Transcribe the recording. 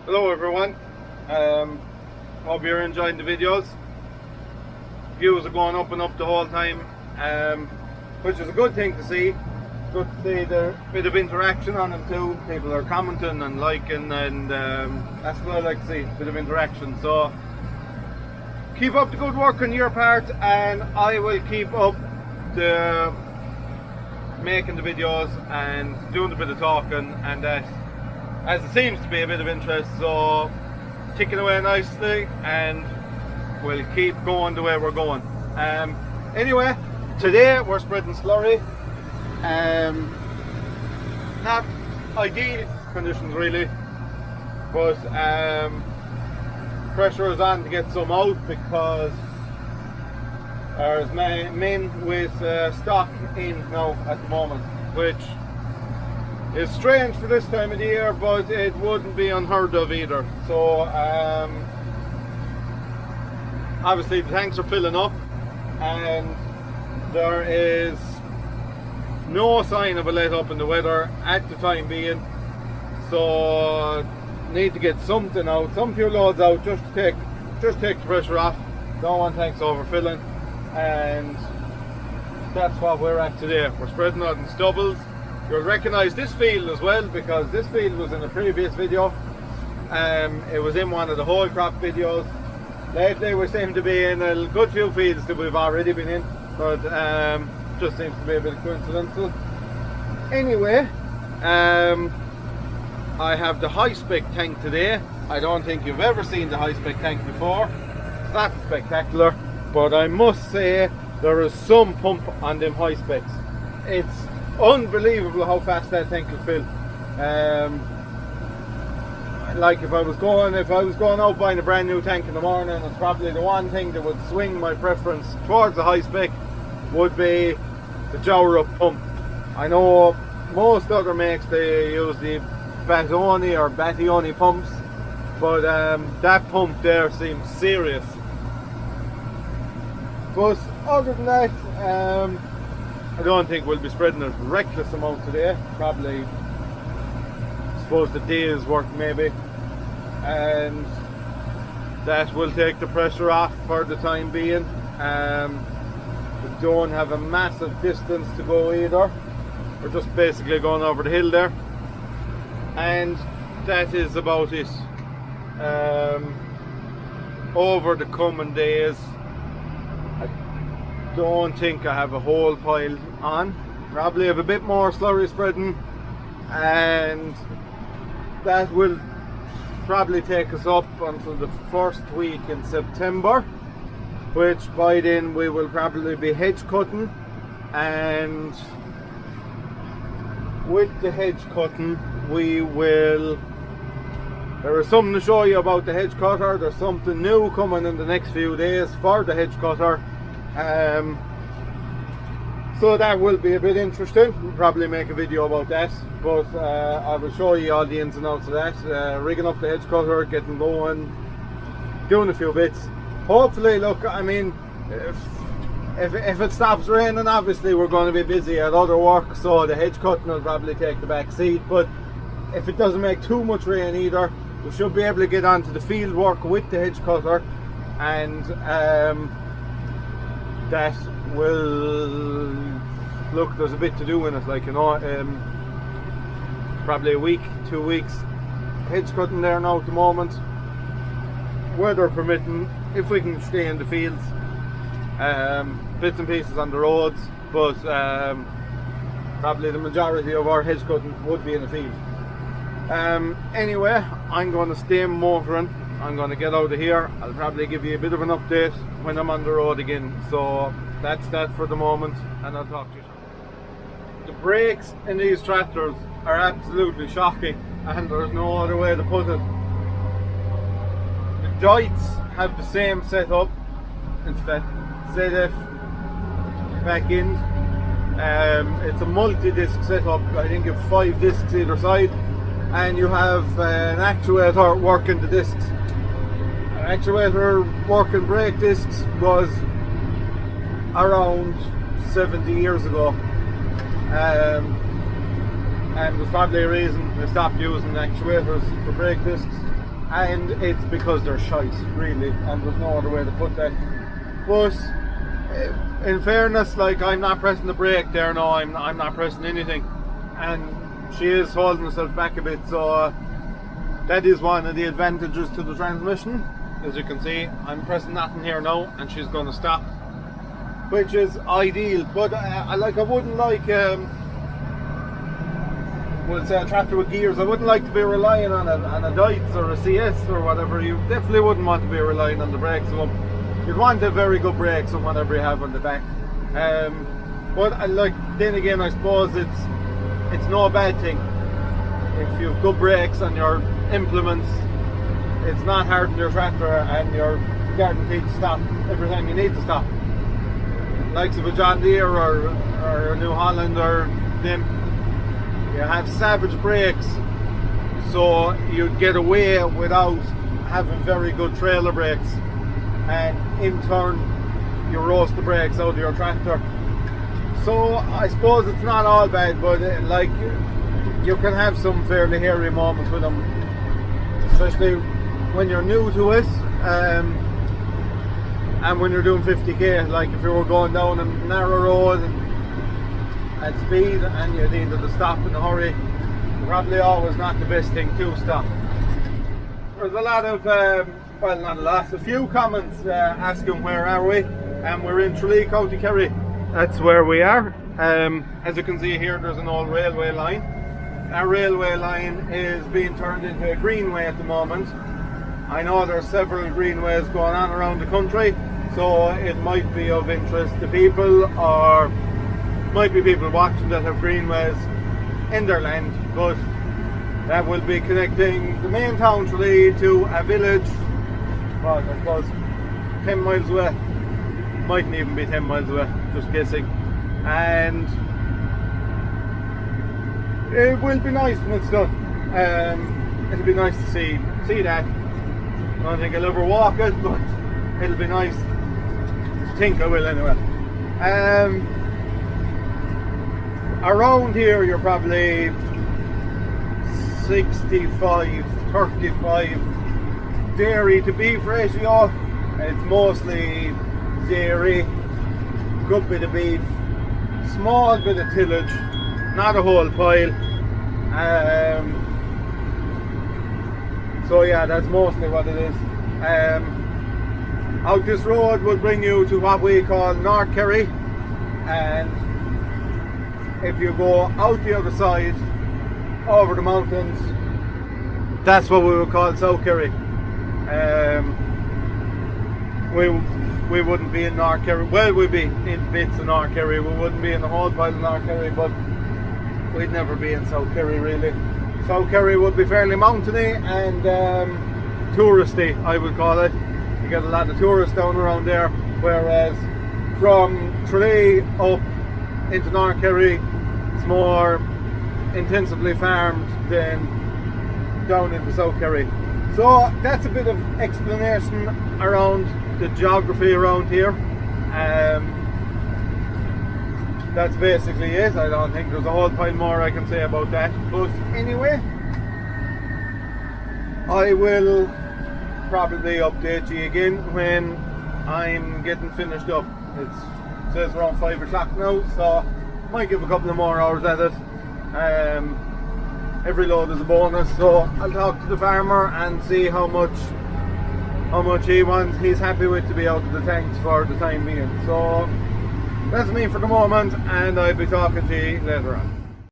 Hello everyone, hope you're enjoying the videos. Views are going up and up the whole time, which is a good thing to see. Good to see the bit of interaction on them too. People are commenting and liking, and that's what I like to see, a bit of interaction. So keep up the good work on your part, and I will keep up the making the videos and doing a bit of talking, and that, as it seems to be a bit of interest, so ticking away nicely, and we'll keep going the way we're going. Anyway, today we're spreading slurry. Not ideal conditions really, but pressure is on to get some out because there's men with stock in now at the moment, which is strange for this time of the year, but it wouldn't be unheard of either. So obviously the tanks are filling up, and there is no sign of a let up in the weather at the time being. So need to get something out, some few loads out, just take the pressure off. Don't want tanks overfilling, and that's what we're at today. We're spreading out in stubbles. You'll recognise this field as well, because this field was in a previous video. It was in one of the whole crop videos. Lately we seem to be in a good few fields that we've already been in, but just seems to be a bit coincidental. Anyway, I have the high spec tank today. I don't think you've ever seen the high spec tank before. It's not spectacular, but I must say there is some pump on them high specs. It's unbelievable how fast that tank will fill. Like if I was going out buying a brand new tank in the morning, it's probably the one thing that would swing my preference towards the high spec would be the Jower up pump. I know most other makes they use the Battioni or Battioni pumps, but that pump there seems serious. But other than that, I don't think we'll be spreading a reckless amount today. Probably, I suppose, the day's work maybe, and that will take the pressure off for the time being. We don't have a massive distance to go either. We're just basically going over the hill there, and that is about it. Over the coming days, I don't think I have a whole pile on. Probably have a bit more slurry spreading, and that will probably take us up until the first week in September, which by then we will probably be hedge cutting. And with the hedge cutting, there is something to show you about the hedge cutter. There's something new coming in the next few days for the hedge cutter. So that will be a bit interesting. We'll probably make a video about that, but I will show you all the ins and outs of that. Rigging up the hedge cutter, getting going, doing a few bits. Hopefully, look, I mean, if it stops raining, obviously we're going to be busy at other work, so the hedge cutting will probably take the back seat. But if it doesn't make too much rain either, we should be able to get onto the field work with the hedge cutter, and that will look, there's a bit to do in it, like, you know, probably a week, 2 weeks hedge cutting there now at the moment, weather permitting, if we can stay in the fields. Bits and pieces on the roads, but probably the majority of our hedge cutting would be in the field. Anyway, I'm going to stay motoring. I'm going to get out of here. I'll probably give you a bit of an update when I'm on the road again. So that's that for the moment, and I'll talk to you soon. The brakes in these tractors are absolutely shocking, and there's no other way to put it. The joints have the same setup. It's that ZF back end. It's a multi-disc setup. I think you have 5 discs either side, and you have an actuator working the discs. An actuator working brake discs was around 70 years ago, and there's probably a reason they stopped using actuators for brake discs. and it's because they're shite, really, and there's no other way to put that. But in fairness, like, I'm not pressing the brake there, no, I'm not pressing anything, and she is holding herself back a bit, so that is one of the advantages to the transmission. As you can see, I'm pressing nothing here now, and she's going to stop, which is ideal. But I wouldn't like, we'll say a tractor with gears, I wouldn't like to be relying on a Deutz or a CS or whatever. You definitely wouldn't want to be relying on the brakes. So you'd want a very good brakes on whatever you have on the back. But then again, I suppose it's no bad thing. If you have good brakes on your implements, it's not hard on your tractor, and you're guaranteed to stop every time you need to stop. Likes of a John Deere or a New Holland or them, you have savage brakes, so you'd get away without having very good trailer brakes, and in turn you roast the brakes out of your tractor. So I suppose it's not all bad, but you can have some fairly hairy moments with them, especially when you're new to it, and when you're doing 50k. Like if you were going down a narrow road at speed and you needed to stop in a hurry, probably always not the best thing to stop. There's a lot of, well, not a lot, a few comments asking where are we, and we're in Tralee, County Kerry. That's where we are. As you can see here, there's an old railway line. Our railway line is being turned into a greenway at the moment. I know there's several greenways going on around the country, so it might be of interest to people, or might be people watching that have greenways in their land, but that will be connecting the main town Tralee to a village, well, I suppose 10 miles away. Mightn't even be 10 miles away, just guessing. And it will be nice when it's done. It'll be nice to see that. I don't think I'll ever walk it, but it'll be nice to think I will anyway. Around here you're probably 65, 35 dairy to beef ratio. It's mostly dairy, good bit of beef, small bit of tillage, not a whole pile. So yeah, that's mostly what it is. Out this road will bring you to what we call North Kerry, and if you go out the other side over the mountains, that's what we would call South Kerry. We wouldn't be in North Kerry. Well, we'd be in bits of North Kerry. We wouldn't be in the whole pile of North Kerry, but we'd never be in South Kerry really. South Kerry would be fairly mountainy and touristy, I would call it. You get a lot of tourists down around there, whereas from Tralee up into North Kerry, it's more intensively farmed than down into South Kerry. So that's a bit of explanation around the geography around here. That's basically it. I don't think there's a whole pile more I can say about that, but anyway, I will probably update you again when I'm getting finished up. It says around 5 o'clock now, so might give a couple of more hours at it. Every load is a bonus, so I'll talk to the farmer and see how much he's happy with to be out of the tanks for the time being. So that's me for the moment, and I'll be talking to you later on.